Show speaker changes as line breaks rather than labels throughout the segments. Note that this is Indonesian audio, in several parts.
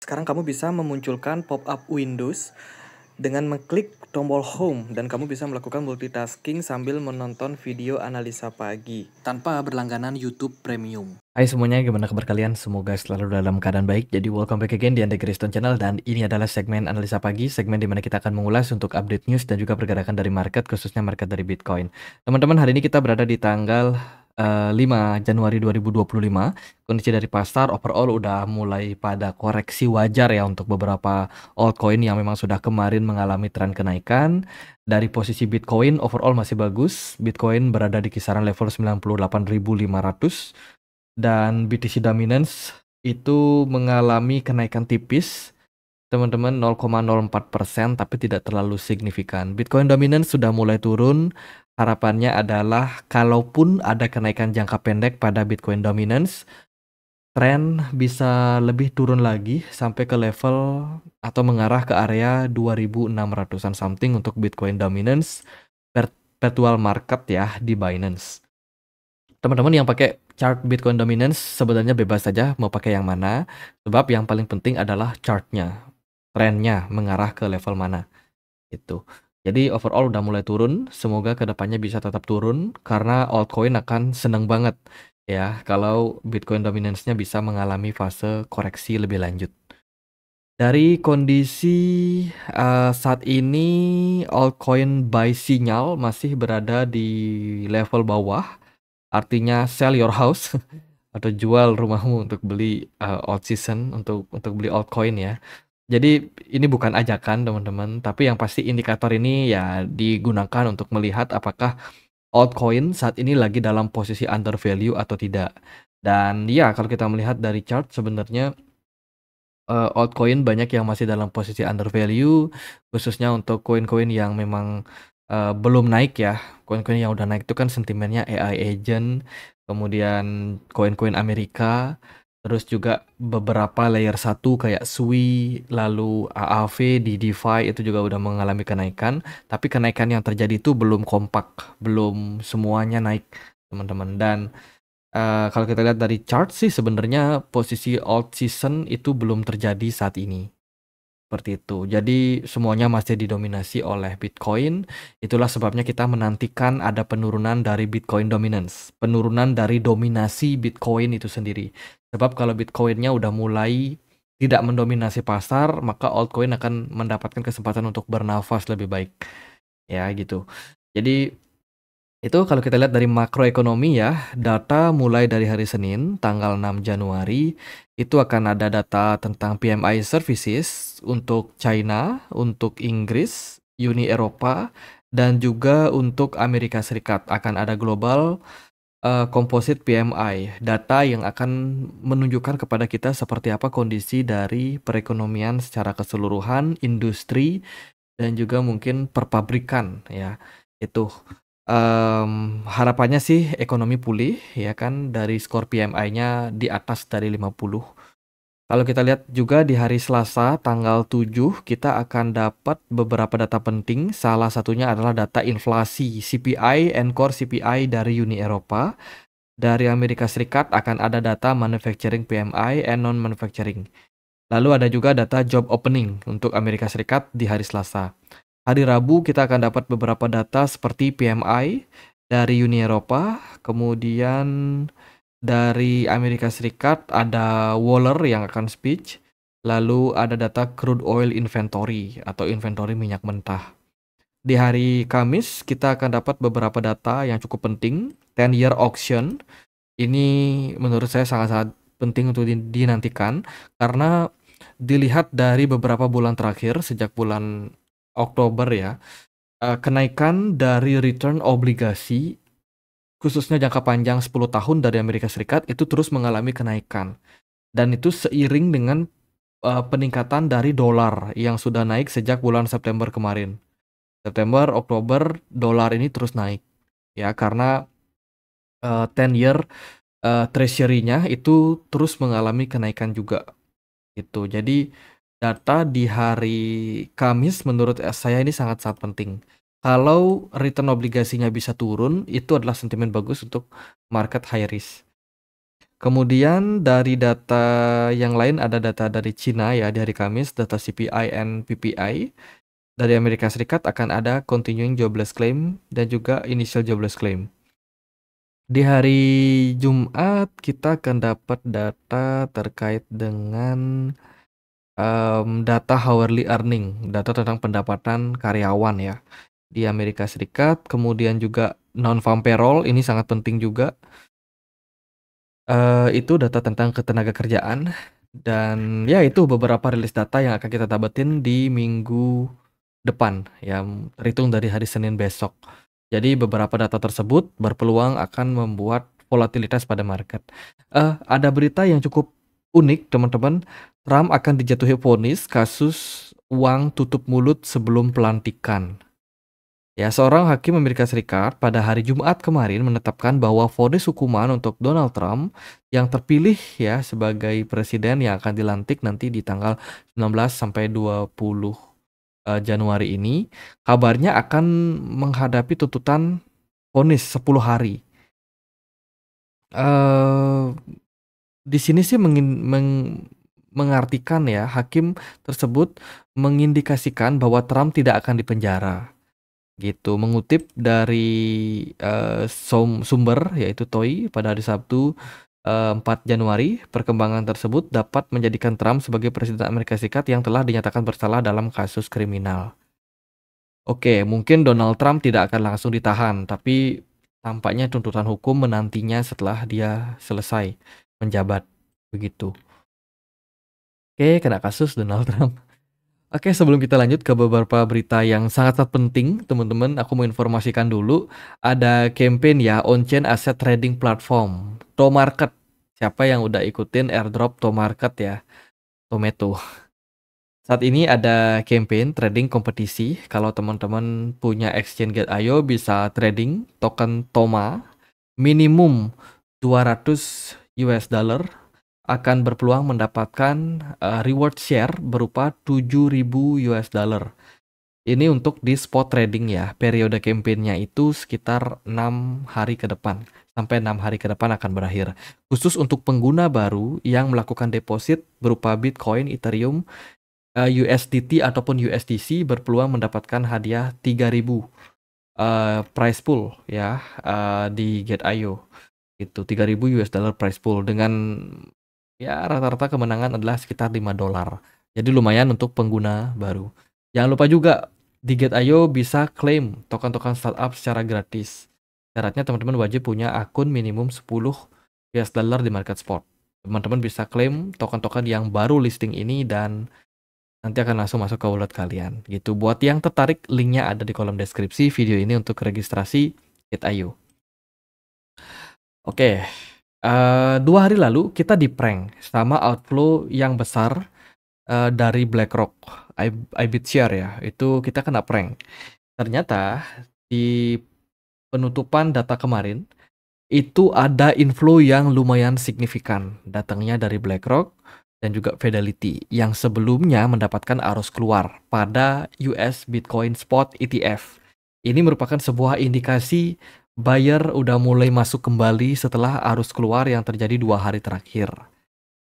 Sekarang kamu bisa memunculkan pop-up Windows dengan mengklik tombol Home dan kamu bisa melakukan multitasking sambil menonton video analisa pagi tanpa berlangganan YouTube Premium. Hai semuanya, gimana kabar kalian? Semoga selalu dalam keadaan baik. Jadi welcome back again di Andre Kriston Channel dan ini adalah segmen analisa pagi, segmen di mana kita akan mengulas untuk update news dan juga pergerakan dari market, khususnya market dari Bitcoin. Teman-teman, hari ini kita berada di tanggal 5 Januari 2025. Kondisi dari pasar overall udah mulai pada koreksi wajar ya untuk beberapa altcoin yang memang sudah kemarin mengalami tren kenaikan. Dari posisi Bitcoin overall masih bagus. Bitcoin berada di kisaran level 98.500 dan BTC Dominance itu mengalami kenaikan tipis teman-teman 0,04% tapi tidak terlalu signifikan. Bitcoin Dominance sudah mulai turun. Harapannya adalah kalaupun ada kenaikan jangka pendek pada Bitcoin Dominance, tren bisa lebih turun lagi sampai ke level atau mengarah ke area 2600-an something untuk Bitcoin Dominance virtual market ya di Binance. Teman-teman yang pakai chart Bitcoin Dominance sebenarnya bebas saja mau pakai yang mana, sebab yang paling penting adalah chartnya, trennya mengarah ke level mana itu. Jadi overall udah mulai turun, semoga kedepannya bisa tetap turun karena altcoin akan seneng banget ya kalau Bitcoin dominance-nya bisa mengalami fase koreksi lebih lanjut. Dari kondisi saat ini altcoin buy sinyal masih berada di level bawah, artinya sell your house atau jual rumahmu untuk beli alt season untuk beli altcoin ya. Jadi ini bukan ajakan teman-teman, tapi yang pasti indikator ini ya digunakan untuk melihat apakah altcoin saat ini lagi dalam posisi under value atau tidak. Dan ya kalau kita melihat dari chart sebenarnya altcoin banyak yang masih dalam posisi under value, khususnya untuk koin-koin yang memang belum naik ya. Koin-koin yang udah naik itu kan sentimennya AI agent, kemudian koin-koin Amerika, terus juga beberapa layer 1 kayak SUI, lalu AAV di DeFi itu juga udah mengalami kenaikan, tapi kenaikan yang terjadi itu belum kompak, belum semuanya naik teman-teman. Dan kalau kita lihat dari chart sih sebenarnya posisi alt season itu belum terjadi saat ini. Seperti itu. Jadi semuanya masih didominasi oleh Bitcoin. Itulah sebabnya kita menantikan ada penurunan dari Bitcoin dominance. Penurunan dari dominasi Bitcoin itu sendiri. Sebab kalau Bitcoinnya udah mulai tidak mendominasi pasar, maka altcoin akan mendapatkan kesempatan untuk bernafas lebih baik. Ya gitu. Jadi itu kalau kita lihat dari makroekonomi ya, data mulai dari hari Senin, tanggal 6 Januari, itu akan ada data tentang PMI Services untuk China, untuk Inggris, Uni Eropa, dan juga untuk Amerika Serikat. Akan ada global composite PMI, data yang akan menunjukkan kepada kita seperti apa kondisi dari perekonomian secara keseluruhan, industri, dan juga mungkin perpabrikan ya. Itu harapannya sih ekonomi pulih ya kan dari skor PMI-nya di atas dari 50. Kalau kita lihat juga di hari Selasa tanggal 7 kita akan dapat beberapa data penting. Salah satunya adalah data inflasi CPI and core CPI dari Uni Eropa. Dari Amerika Serikat akan ada data manufacturing PMI and non-manufacturing. Lalu ada juga data job opening untuk Amerika Serikat di hari Selasa. Hari Rabu kita akan dapat beberapa data seperti PMI dari Uni Eropa, kemudian dari Amerika Serikat ada Waller yang akan speech, lalu ada data crude oil inventory atau inventory minyak mentah. Di hari Kamis kita akan dapat beberapa data yang cukup penting, 10-year auction. Ini menurut saya sangat-sangat penting untuk dinantikan karena dilihat dari beberapa bulan terakhir sejak bulan Oktober ya, kenaikan dari return obligasi khususnya jangka panjang 10 tahun dari Amerika Serikat itu terus mengalami kenaikan. Dan itu seiring dengan peningkatan dari dolar yang sudah naik sejak bulan September kemarin. September, Oktober, dolar ini terus naik. Ya, karena 10-year treasury-nya itu terus mengalami kenaikan juga. Gitu. Jadi data di hari Kamis menurut saya ini sangat-sangat penting. Kalau return obligasinya bisa turun, itu adalah sentimen bagus untuk market high risk. Kemudian dari data yang lain ada data dari Cina ya di hari Kamis, data CPI and PPI. Dari Amerika Serikat akan ada continuing jobless claim dan juga initial jobless claim. Di hari Jumat kita akan dapat data terkait dengan data hourly earning, data tentang pendapatan karyawan ya di Amerika Serikat. Kemudian juga non-farm payroll, ini sangat penting juga. Itu data tentang ketenaga kerjaan dan ya itu beberapa rilis data yang akan kita dapetin di minggu depan yang terhitung dari hari Senin besok. Jadi beberapa data tersebut berpeluang akan membuat volatilitas pada market. Ada berita yang cukup unik teman-teman. Trump akan dijatuhi vonis kasus uang tutup mulut sebelum pelantikan. Ya, seorang hakim Amerika Serikat pada hari Jumat kemarin menetapkan bahwa vonis hukuman untuk Donald Trump yang terpilih ya sebagai presiden yang akan dilantik nanti di tanggal 19 sampai 20 Januari ini, kabarnya akan menghadapi tuntutan vonis 10 hari. Di sini sih mengartikan ya, hakim tersebut mengindikasikan bahwa Trump tidak akan dipenjara. Gitu, mengutip dari sumber yaitu TOI pada hari Sabtu 4 Januari, perkembangan tersebut dapat menjadikan Trump sebagai presiden Amerika Serikat yang telah dinyatakan bersalah dalam kasus kriminal. Oke, mungkin Donald Trump tidak akan langsung ditahan, tapi tampaknya tuntutan hukum menantinya setelah dia selesai menjabat, begitu. Oke, kena kasus Donald Trump. Oke, sebelum kita lanjut ke beberapa berita yang sangat penting, teman-teman, aku mau informasikan dulu. Ada campaign ya, on-chain asset trading platform, ToMarket. Siapa yang udah ikutin airdrop ToMarket ya, Tomato. Saat ini ada campaign trading kompetisi. Kalau teman-teman punya exchange Gate.io bisa trading token TOMA minimum 200 US dollar akan berpeluang mendapatkan reward share berupa 7.000 US dollar. Ini untuk di spot trading ya. Periode campaign-nya itu sekitar 6 hari ke depan. Sampai 6 hari ke depan akan berakhir. Khusus untuk pengguna baru yang melakukan deposit berupa Bitcoin, Ethereum, USDT ataupun USDC berpeluang mendapatkan hadiah 3.000 prize pool ya di Gate.io. Itu 3.000 US dollar prize pool dengan ya rata-rata kemenangan adalah sekitar 5 dolar. Jadi lumayan untuk pengguna baru. Jangan lupa juga di Gate.io bisa klaim token-token startup secara gratis. Syaratnya teman-teman wajib punya akun minimum 10 US dollar di market spot. Teman-teman bisa klaim token-token yang baru listing ini dan nanti akan langsung masuk ke wallet kalian. Gitu. Buat yang tertarik, linknya ada di kolom deskripsi video ini untuk registrasi Gate.io. Oke. 2 hari lalu kita di-prank sama outflow yang besar dari BlackRock, iBitShare ya, itu kita kena prank. Ternyata di penutupan data kemarin, itu ada inflow yang lumayan signifikan, datangnya dari BlackRock dan juga Fidelity, yang sebelumnya mendapatkan arus keluar pada US Bitcoin Spot ETF. Ini merupakan sebuah indikasi buyer udah mulai masuk kembali setelah arus keluar yang terjadi 2 hari terakhir.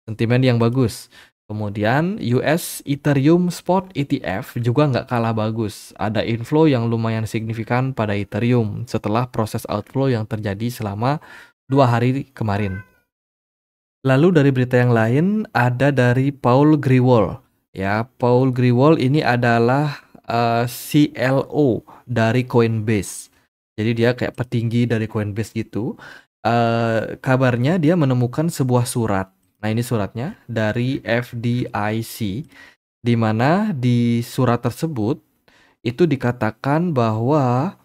Sentimen yang bagus. Kemudian US Ethereum Spot ETF juga nggak kalah bagus. Ada inflow yang lumayan signifikan pada Ethereum setelah proses outflow yang terjadi selama 2 hari kemarin. Lalu dari berita yang lain ada dari Paul Grewal. Ya, Paul Grewal ini adalah CLO dari Coinbase. Jadi dia kayak petinggi dari Coinbase gitu. Kabarnya dia menemukan sebuah surat. Nah, ini suratnya dari FDIC, di mana di surat tersebut itu dikatakan bahwa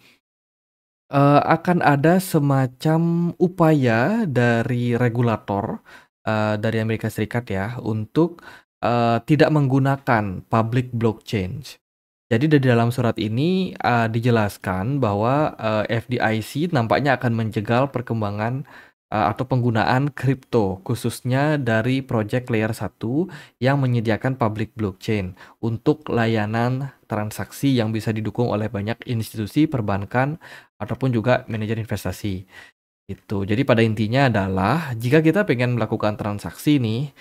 akan ada semacam upaya dari regulator dari Amerika Serikat ya untuk tidak menggunakan public blockchain. Jadi di dalam surat ini dijelaskan bahwa FDIC nampaknya akan menjegal perkembangan atau penggunaan kripto khususnya dari project layer 1 yang menyediakan public blockchain untuk layanan transaksi yang bisa didukung oleh banyak institusi perbankan ataupun juga manajer investasi. Itu. Jadi pada intinya adalah jika kita pengen melakukan transaksi nih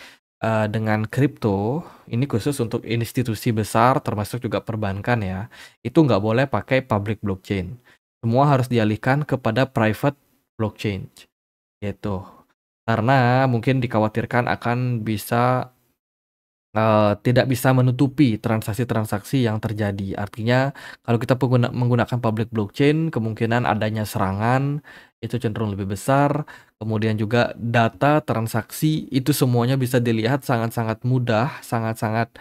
dengan kripto, ini khusus untuk institusi besar termasuk juga perbankan ya, itu nggak boleh pakai public blockchain. Semua harus dialihkan kepada private blockchain gitu. Karena mungkin dikhawatirkan akan bisa tidak bisa menutupi transaksi-transaksi yang terjadi. Artinya kalau kita menggunakan public blockchain, kemungkinan adanya serangan itu cenderung lebih besar. Kemudian juga data transaksi itu semuanya bisa dilihat sangat-sangat mudah, sangat-sangat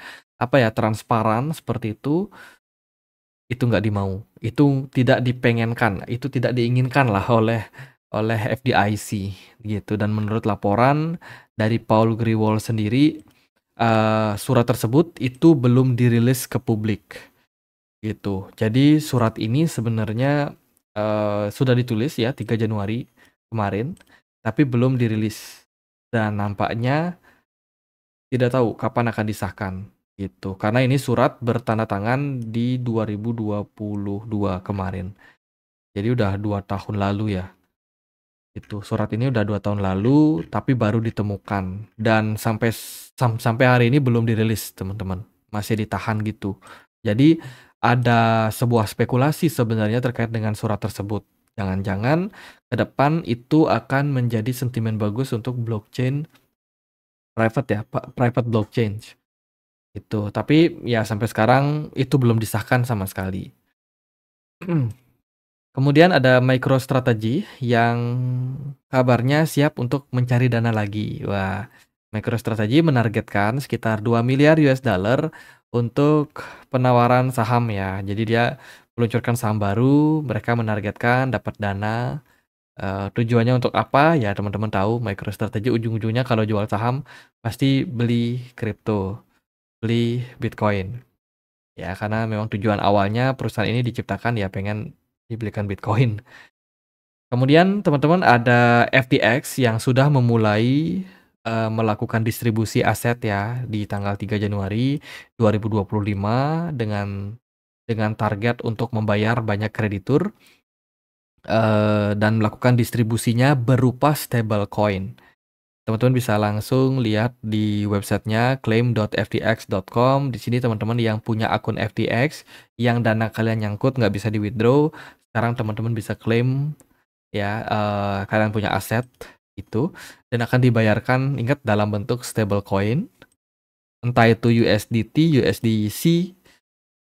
transparan seperti itu. Itu nggak dimau, itu tidak dipengenkan, itu tidak diinginkan lah oleh FDIC gitu. Dan menurut laporan dari Paul Grewal sendiri, surat tersebut itu belum dirilis ke publik gitu. Jadi surat ini sebenarnya sudah ditulis ya 3 Januari kemarin, tapi belum dirilis dan nampaknya tidak tahu kapan akan disahkan gitu. Karena ini surat bertanda tangan di 2022 kemarin. Jadi udah 2 tahun lalu ya. Itu surat ini udah 2 tahun lalu tapi baru ditemukan dan sampai hari ini belum dirilis, teman-teman. Masih ditahan gitu. Jadi ada sebuah spekulasi sebenarnya terkait dengan surat tersebut. Jangan-jangan ke depan itu akan menjadi sentimen bagus untuk blockchain private ya, private blockchain. Itu. Tapi ya sampai sekarang itu belum disahkan sama sekali. Kemudian ada MicroStrategy yang kabarnya siap untuk mencari dana lagi. Wah, MicroStrategy menargetkan sekitar 2 miliar US dollar untuk penawaran saham ya. Jadi dia meluncurkan saham baru, mereka menargetkan dapat dana. Tujuannya untuk apa? Ya teman-teman tahu MicroStrategy ujung-ujungnya kalau jual saham pasti beli kripto, beli Bitcoin. Ya, karena memang tujuan awalnya perusahaan ini diciptakan ya pengen dibelikan Bitcoin. Kemudian teman-teman ada FTX yang sudah memulai melakukan distribusi aset ya di tanggal 3 Januari 2025 dengan target untuk membayar banyak kreditur dan melakukan distribusinya berupa stablecoin. Teman-teman bisa langsung lihat di websitenya claim.ftx.com. Di sini teman-teman yang punya akun FTX, yang dana kalian nyangkut nggak bisa di-withdraw, sekarang teman-teman bisa claim ya, kalian punya aset itu dan akan dibayarkan, ingat, dalam bentuk stablecoin, entah itu USDT, USDC.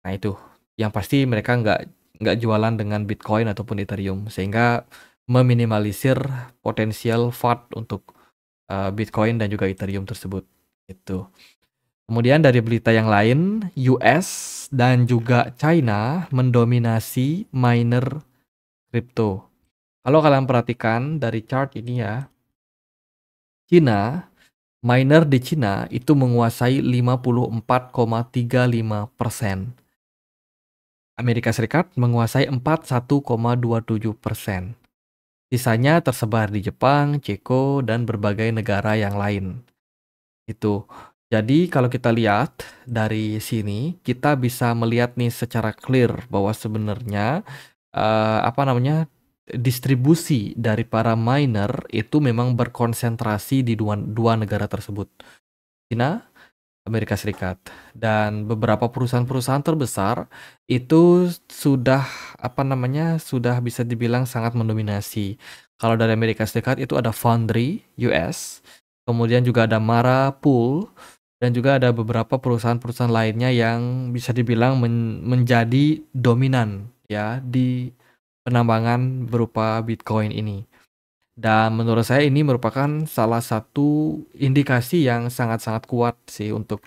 Nah itu, yang pasti mereka nggak jualan dengan Bitcoin ataupun Ethereum, sehingga meminimalisir potensial FUD untuk Bitcoin dan juga Ethereum tersebut itu. Kemudian dari berita yang lain, US dan juga China mendominasi miner kripto. Kalau kalian perhatikan dari chart ini ya, miner di China itu menguasai 54,35%. Amerika Serikat menguasai 41,27%. Sisanya tersebar di Jepang, Ceko, dan berbagai negara yang lain. Itu. Jadi kalau kita lihat dari sini, kita bisa melihat nih secara clear bahwa sebenarnya distribusi dari para miner itu memang berkonsentrasi di dua negara tersebut, China, Amerika Serikat, dan beberapa perusahaan-perusahaan terbesar itu sudah sudah bisa dibilang sangat mendominasi. Kalau dari Amerika Serikat itu ada Foundry US, kemudian juga ada Mara Pool, dan juga ada beberapa perusahaan-perusahaan lainnya yang bisa dibilang menjadi dominan ya di penambangan berupa Bitcoin ini. Dan menurut saya ini merupakan salah satu indikasi yang sangat-sangat kuat sih untuk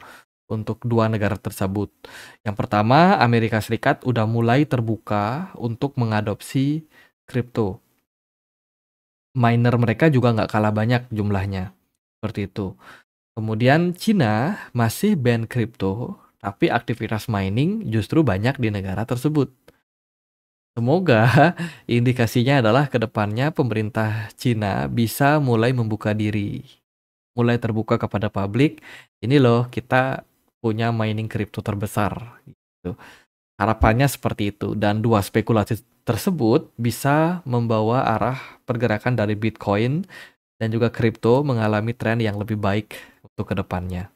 dua negara tersebut. Yang pertama, Amerika Serikat udah mulai terbuka untuk mengadopsi kripto. Miner mereka juga nggak kalah banyak jumlahnya. Seperti itu. Kemudian Cina masih ban kripto, tapi aktivitas mining justru banyak di negara tersebut. Semoga indikasinya adalah ke depannya pemerintah Cina bisa mulai membuka diri, mulai terbuka kepada publik. Ini loh, kita punya mining kripto terbesar gitu. Harapannya seperti itu, dan dua spekulasi tersebut bisa membawa arah pergerakan dari Bitcoin dan juga kripto mengalami tren yang lebih baik untuk kedepannya.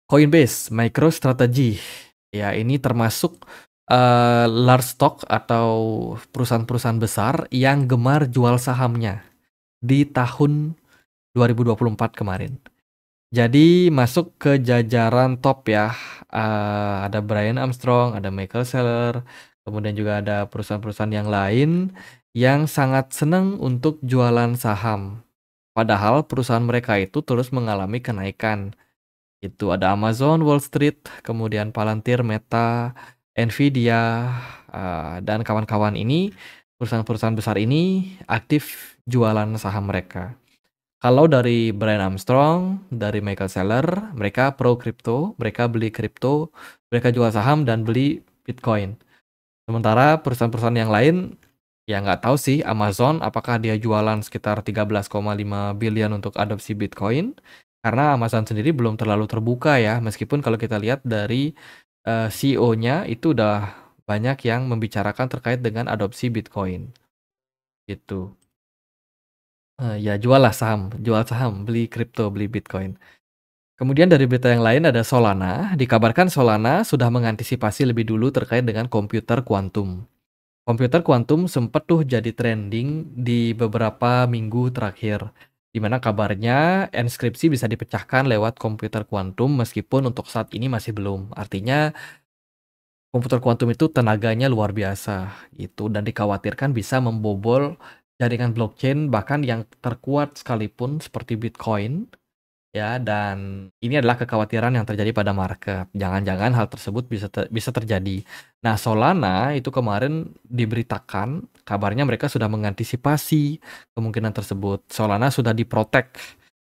Coinbase, MicroStrategy, ya ini termasuk large stock atau perusahaan-perusahaan besar yang gemar jual sahamnya di tahun 2024 kemarin. Jadi masuk ke jajaran top ya, ada Brian Armstrong, ada Michael Saylor, kemudian juga ada perusahaan-perusahaan yang lain yang sangat senang untuk jualan saham. Padahal perusahaan mereka itu terus mengalami kenaikan. Itu ada Amazon, Wall Street, kemudian Palantir, Meta, Nvidia, dan kawan-kawan ini, perusahaan-perusahaan besar ini aktif jualan saham mereka. Kalau dari Brian Armstrong, dari Michael Saylor, mereka pro kripto, mereka beli kripto, mereka jual saham dan beli Bitcoin. Sementara perusahaan-perusahaan yang lain, ya nggak tahu sih Amazon apakah dia jualan sekitar 13,5 billion untuk adopsi Bitcoin, karena Amazon sendiri belum terlalu terbuka ya, meskipun kalau kita lihat dari CEO-nya itu udah banyak yang membicarakan terkait dengan adopsi Bitcoin. Gitu. Ya jual saham, beli kripto, beli Bitcoin. Kemudian dari berita yang lain ada Solana, dikabarkan Solana sudah mengantisipasi lebih dulu terkait dengan komputer kuantum. Komputer kuantum sempat tuh jadi trending di beberapa minggu terakhir, di mana kabarnya enskripsi bisa dipecahkan lewat komputer kuantum meskipun untuk saat ini masih belum. Artinya komputer kuantum itu tenaganya luar biasa gitu dan dikhawatirkan bisa membobol jaringan blockchain bahkan yang terkuat sekalipun seperti Bitcoin ya, dan ini adalah kekhawatiran yang terjadi pada market. Jangan-jangan hal tersebut bisa terjadi. Nah, Solana itu kemarin diberitakan kabarnya mereka sudah mengantisipasi kemungkinan tersebut. Solana sudah diprotek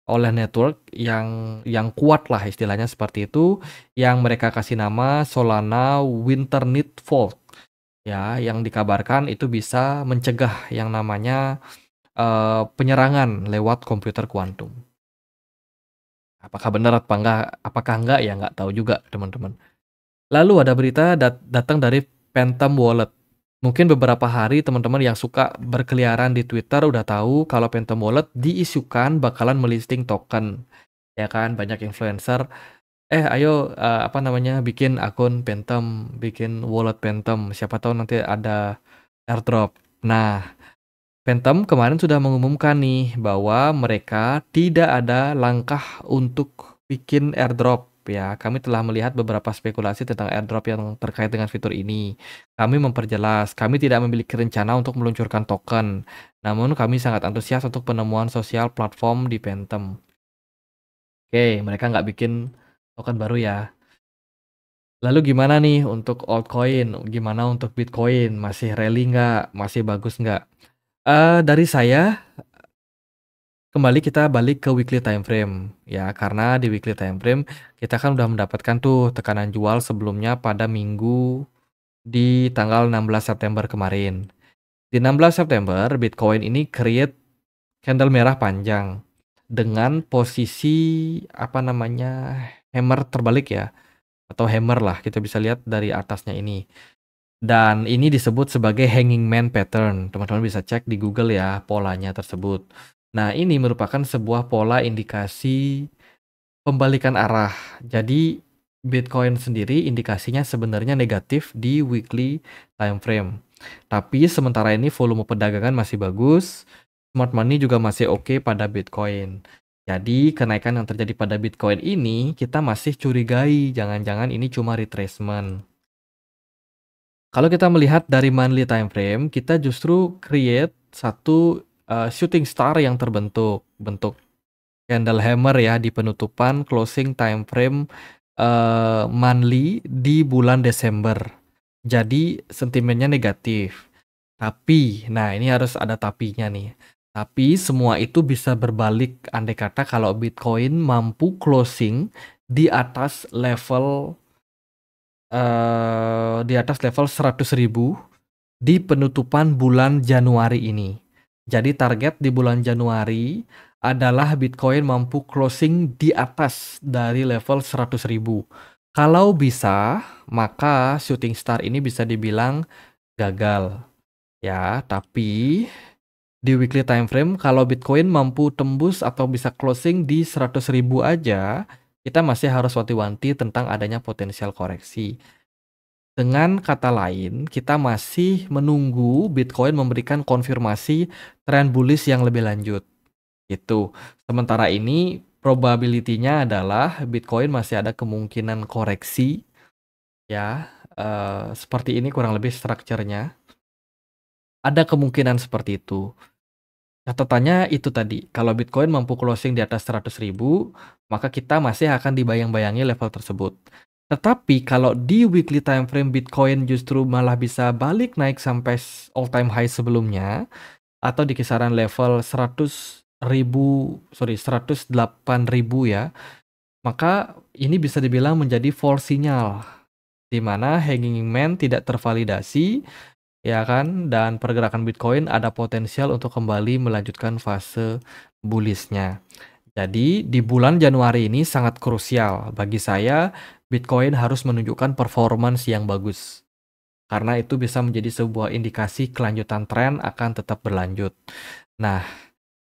oleh network yang kuat lah istilahnya seperti itu, yang mereka kasih nama Solana Winternet Fault. Ya, yang dikabarkan itu bisa mencegah yang namanya penyerangan lewat komputer kuantum. Apakah benar apakah enggak ya nggak tahu juga teman-teman. Lalu ada berita datang dari Phantom Wallet. Mungkin beberapa hari teman-teman yang suka berkeliaran di Twitter udah tahu kalau Phantom Wallet diisukan bakalan melisting token. Ya kan, banyak influencer, ayo bikin akun Phantom, bikin wallet Phantom, siapa tahu nanti ada airdrop. Nah, Phantom kemarin sudah mengumumkan nih bahwa mereka tidak ada langkah untuk bikin airdrop ya. Kami telah melihat beberapa spekulasi tentang airdrop yang terkait dengan fitur ini. Kami memperjelas, kami tidak memiliki rencana untuk meluncurkan token. Namun kami sangat antusias untuk penemuan sosial platform di Phantom. Oke, mereka nggak bikin token baru ya. Lalu gimana nih untuk altcoin? Gimana untuk Bitcoin? Masih rally nggak? Masih bagus nggak? Dari saya, kembali kita balik ke weekly time frame ya, karena di weekly time frame kita kan udah mendapatkan tuh tekanan jual sebelumnya pada minggu di tanggal 16 September kemarin. Di 16 September Bitcoin ini create candle merah panjang dengan posisi hammer terbalik ya, atau hammer lah, kita bisa lihat dari atasnya ini. Dan ini disebut sebagai hanging man pattern. Teman-teman bisa cek di Google ya polanya tersebut. Nah, ini merupakan sebuah pola indikasi pembalikan arah. Jadi Bitcoin sendiri indikasinya sebenarnya negatif di weekly time frame. Tapi sementara ini volume perdagangan masih bagus, smart money juga masih oke pada Bitcoin. Jadi kenaikan yang terjadi pada Bitcoin ini kita masih curigai, jangan-jangan ini cuma retracement. Kalau kita melihat dari monthly time frame, kita justru create satu shooting star yang terbentuk, bentuk candle hammer ya di penutupan closing time frame monthly di bulan Desember. Jadi sentimennya negatif. Tapi, nah ini harus ada tapinya nih. Tapi semua itu bisa berbalik andai kata kalau Bitcoin mampu closing di atas level 100.000 di penutupan bulan Januari ini. Jadi target di bulan Januari adalah Bitcoin mampu closing di atas dari level 100.000. Kalau bisa, maka shooting star ini bisa dibilang gagal ya, tapi di weekly time frame kalau Bitcoin mampu tembus atau bisa closing di 100.000 aja, kita masih harus wanti-wanti tentang adanya potensial koreksi. Dengan kata lain, kita masih menunggu Bitcoin memberikan konfirmasi tren bullish yang lebih lanjut. Gitu. Sementara ini probability-nya adalah Bitcoin masih ada kemungkinan koreksi ya. Seperti ini kurang lebih strukturnya. Ada kemungkinan seperti itu. Catatannya itu tadi, kalau Bitcoin mampu closing di atas 100.000, maka kita masih akan dibayang-bayangi level tersebut. Tetapi kalau di weekly time frame Bitcoin justru malah bisa balik naik sampai all time high sebelumnya, atau di kisaran level 108.000 ya, maka ini bisa dibilang menjadi false sinyal, di mana hanging man tidak tervalidasi, ya kan, dan pergerakan Bitcoin ada potensial untuk kembali melanjutkan fase bullish-nya. Jadi di bulan Januari ini sangat krusial bagi saya, Bitcoin harus menunjukkan performance yang bagus. Karena itu bisa menjadi sebuah indikasi kelanjutan tren akan tetap berlanjut. Nah,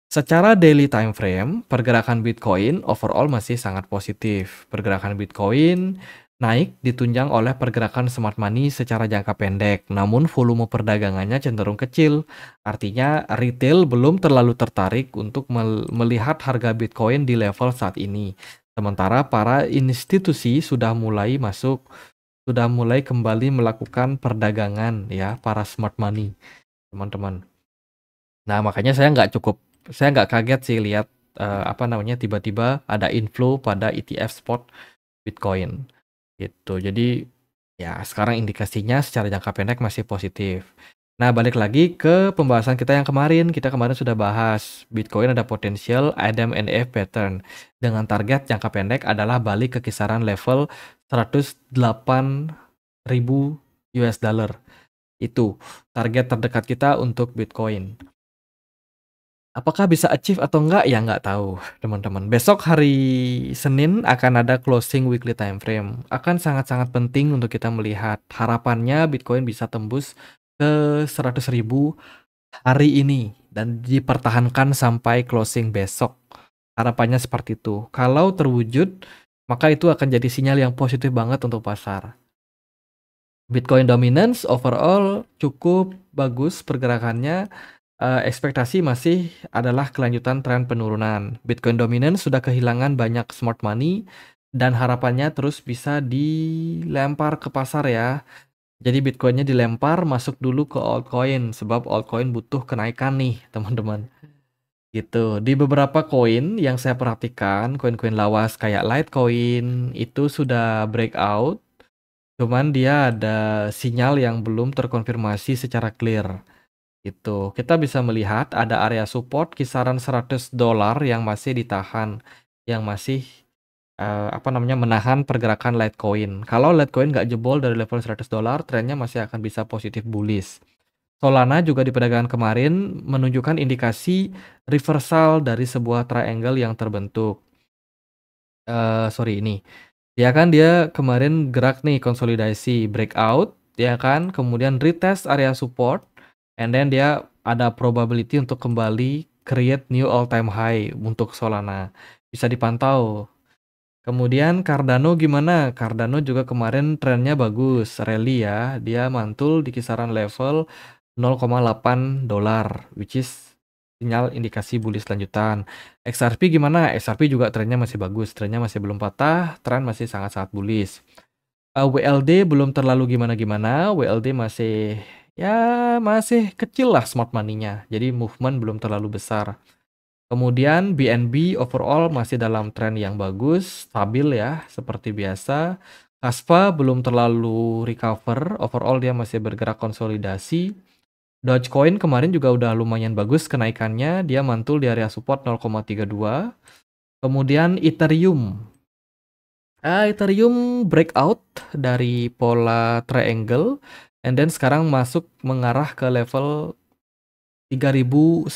secara daily time frame, pergerakan Bitcoin overall masih sangat positif. Pergerakan Bitcoin naik ditunjang oleh pergerakan smart money secara jangka pendek, namun volume perdagangannya cenderung kecil. Artinya retail belum terlalu tertarik untuk melihat harga Bitcoin di level saat ini. Sementara para institusi sudah mulai kembali melakukan perdagangan ya, para smart money, teman-teman. Nah, makanya saya nggak kaget sih lihat tiba-tiba ada inflow pada ETF spot Bitcoin gitu. Jadi ya sekarang indikasinya secara jangka pendek masih positif. Nah, balik lagi ke pembahasan kita yang kemarin. Kita kemarin sudah bahas Bitcoin ada potensial Adam and Eve pattern dengan target jangka pendek adalah balik ke kisaran level 108.000 US dollar. Itu target terdekat kita untuk Bitcoin. Apakah bisa achieve atau enggak? Ya nggak tahu, teman-teman. Besok hari Senin akan ada closing weekly time frame. Akan sangat-sangat penting untuk kita melihat. Harapannya Bitcoin bisa tembus ke 100.000 hari ini dan dipertahankan sampai closing besok. Harapannya seperti itu. Kalau terwujud, maka itu akan jadi sinyal yang positif banget untuk pasar. Bitcoin dominance overall cukup bagus pergerakannya. Ekspektasi masih adalah kelanjutan tren penurunan. Bitcoin dominance sudah kehilangan banyak smart money dan harapannya terus bisa dilempar ke pasar ya. Jadi Bitcoinnya dilempar masuk dulu ke altcoin sebab altcoin butuh kenaikan nih teman-teman. Gitu. Di beberapa koin yang saya perhatikan, koin-koin lawas kayak Litecoin itu sudah breakout. Cuman dia ada sinyal yang belum terkonfirmasi secara clear. Gitu. Kita bisa melihat ada area support kisaran $100 yang masih ditahan, yang masih menahan pergerakan Litecoin. Kalau Litecoin nggak jebol dari level $100, trennya masih akan bisa positif bullish. Solana juga di perdagangan kemarin menunjukkan indikasi reversal dari sebuah triangle yang terbentuk. Ini. Dia kemarin gerak nih konsolidasi breakout, ya kan, kemudian retest area support, and then dia ada probability untuk kembali create new all time high untuk Solana. Bisa dipantau. Kemudian Cardano gimana? Cardano juga kemarin trennya bagus, rally ya. Dia mantul di kisaran level $0,8, which is sinyal indikasi bullish lanjutan. XRP gimana? XRP juga trennya masih bagus, trennya masih belum patah, tren masih sangat-sangat bullish. WLD belum terlalu gimana-gimana, WLD masih kecil lah smart money-nya, jadi movement belum terlalu besar. Kemudian BNB overall masih dalam tren yang bagus, stabil ya, seperti biasa. Kaspa belum terlalu recover, overall dia masih bergerak konsolidasi. Dogecoin kemarin juga udah lumayan bagus kenaikannya, dia mantul di area support 0,32. Kemudian Ethereum. Ethereum breakout dari pola triangle, and then sekarang masuk mengarah ke level 3.924.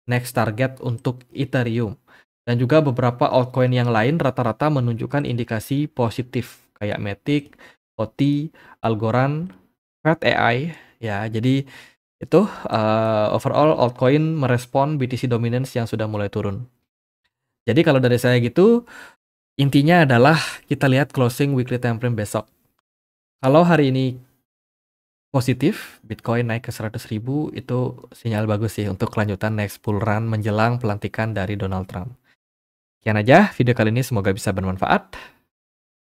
Next target untuk Ethereum. Dan juga beberapa altcoin yang lain rata-rata menunjukkan indikasi positif, kayak Matic, OT, Algorand, Fat AI ya. Jadi itu overall altcoin merespon BTC dominance yang sudah mulai turun. Jadi kalau dari saya gitu, intinya adalah kita lihat closing weekly time frame besok. Kalau hari ini positif, Bitcoin naik ke 100.000, itu sinyal bagus sih untuk kelanjutan next bull run menjelang pelantikan dari Donald Trump. Sekian aja video kali ini, semoga bisa bermanfaat.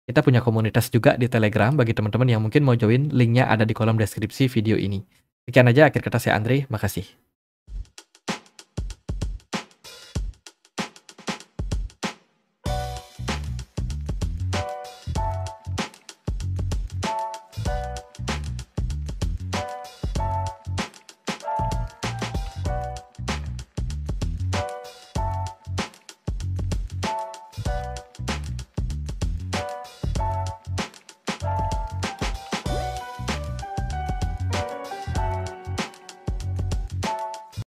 Kita punya komunitas juga di Telegram bagi teman-teman yang mungkin mau join, linknya ada di kolom deskripsi video ini. Sekian aja, akhir kata saya Andre, makasih.